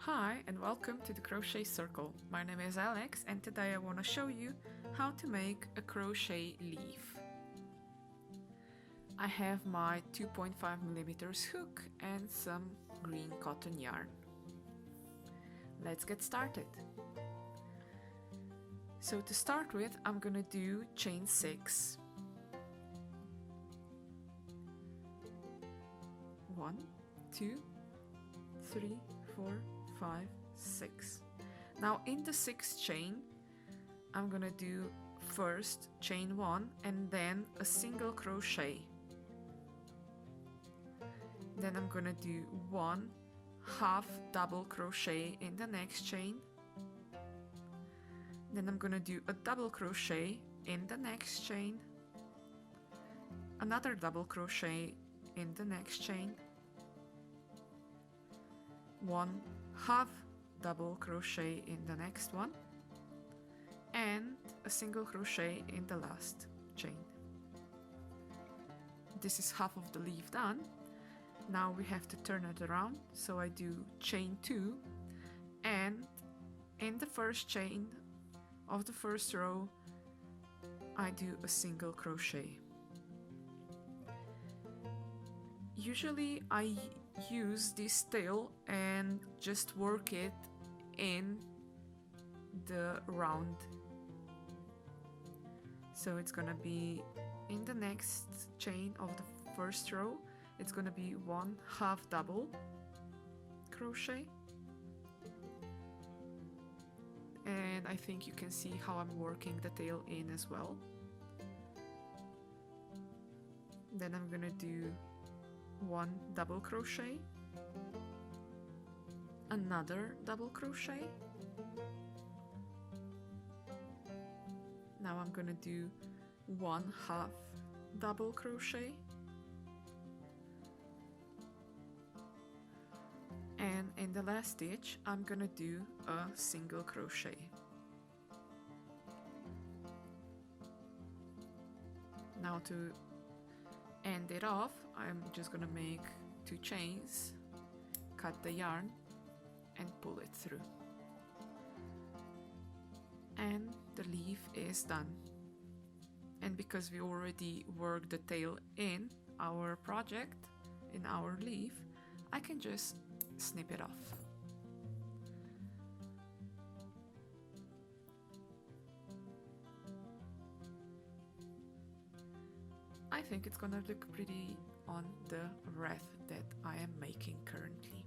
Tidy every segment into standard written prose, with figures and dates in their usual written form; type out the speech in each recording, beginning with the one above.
Hi and welcome to the Crochet Circle. My name is Alex and today I want to show you how to make a crochet leaf. I have my 2.5mm hook and some green cotton yarn. Let's get started. So to start with, I'm gonna do chain 6. 1, 2, 3, 4, 5, 6. Now in the 6th chain I'm gonna do first chain 1 and then a single crochet. Then I'm gonna do 1 half double crochet in the next chain. Then I'm gonna do a double crochet in the next chain, another double crochet in the next chain, 1 half double crochet in the next one, and a single crochet in the last chain. This is half of the leaf done. Now we have to turn it around, so I do chain 2, and in the first chain of the first row I do a single crochet. Usually I use this tail and just work it in the round. So it's gonna be in the next chain of the first row, it's gonna be 1 half double crochet, and I think you can see how I'm working the tail in as well. Then I'm gonna do 1 double crochet, another double crochet. Now I'm gonna do 1 half double crochet, and in the last stitch I'm gonna do a single crochet. Now to end it off, I'm just gonna make 2 chains, cut the yarn and pull it through, and the leaf is done. And because we already worked the tail in our project, in our leaf, I can just snip it off. I think it's gonna look pretty on the wreath that I am making currently.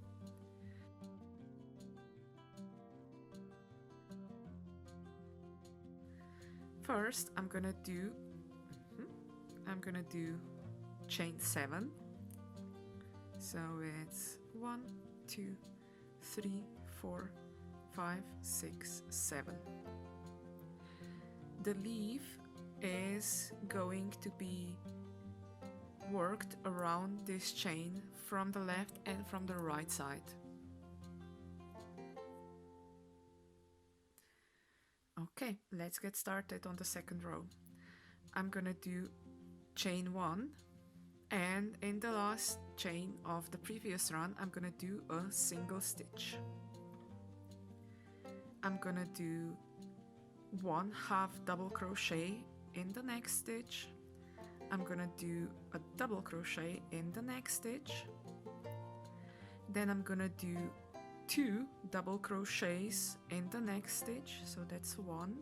First I'm gonna do chain 7. So it's 1, 2, 3, 4, 5, 6, 7. The leaf is going to be worked around this chain from the left and from the right side. Okay, let's get started on the second row. I'm gonna do chain 1, and in the last chain of the previous run I'm gonna do a single stitch. I'm gonna do 1 half double crochet in the next stitch. I'm gonna do a double crochet in the next stitch. Then I'm gonna do 2 double crochets in the next stitch, so that's 1,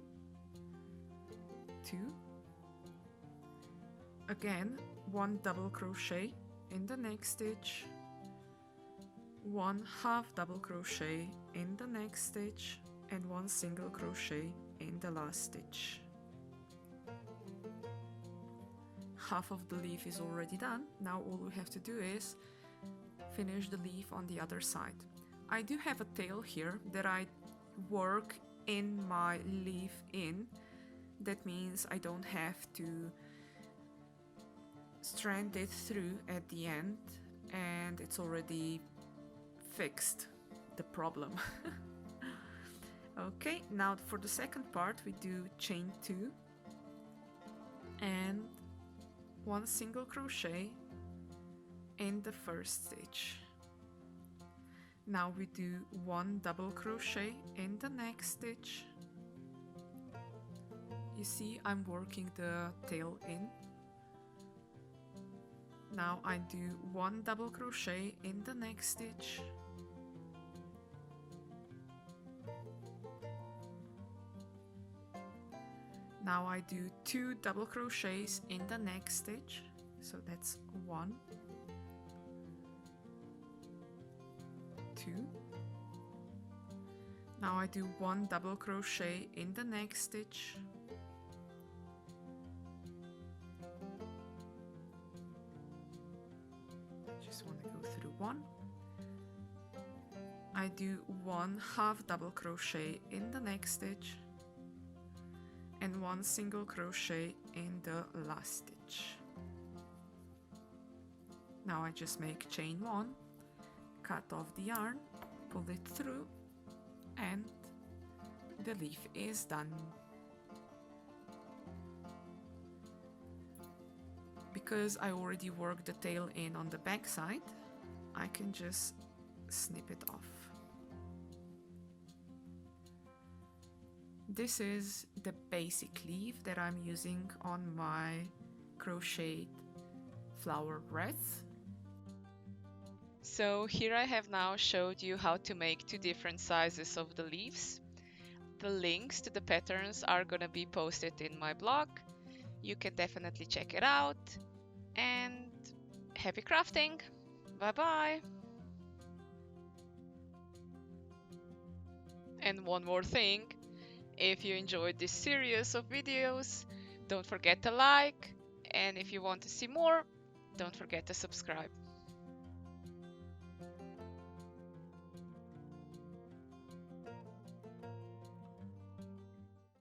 2. Again, 1 double crochet in the next stitch, 1 half double crochet in the next stitch, and 1 single crochet in the last stitch. Half of the leaf is already done. Now all we have to do is finish the leaf on the other side. I do have a tail here that I work in my leaf in. That means I don't have to strand it through at the end, and it's already fixed the problem. Okay, now for the second part we do chain 2 and 1 single crochet in the first stitch. Now we do 1 double crochet in the next stitch. You see, I'm working the tail in. Now I do 1 double crochet in the next stitch. Now I do 2 double crochets in the next stitch, so that's 1, 2. Now I do 1 double crochet in the next stitch. Just want to go through 1. I do 1 half double crochet in the next stitch and 1 single crochet in the last stitch. Now I just make chain 1, cut off the yarn, pull it through, and the leaf is done. Because I already worked the tail in on the back side, I can just snip it off. This is the basic leaf that I'm using on my crocheted flower wreath. So here I have now showed you how to make 2 different sizes of the leaves. The links to the patterns are gonna be posted in my blog. You can definitely check it out, and happy crafting! Bye bye! And one more thing, if you enjoyed this series of videos, don't forget to like, and if you want to see more, don't forget to subscribe.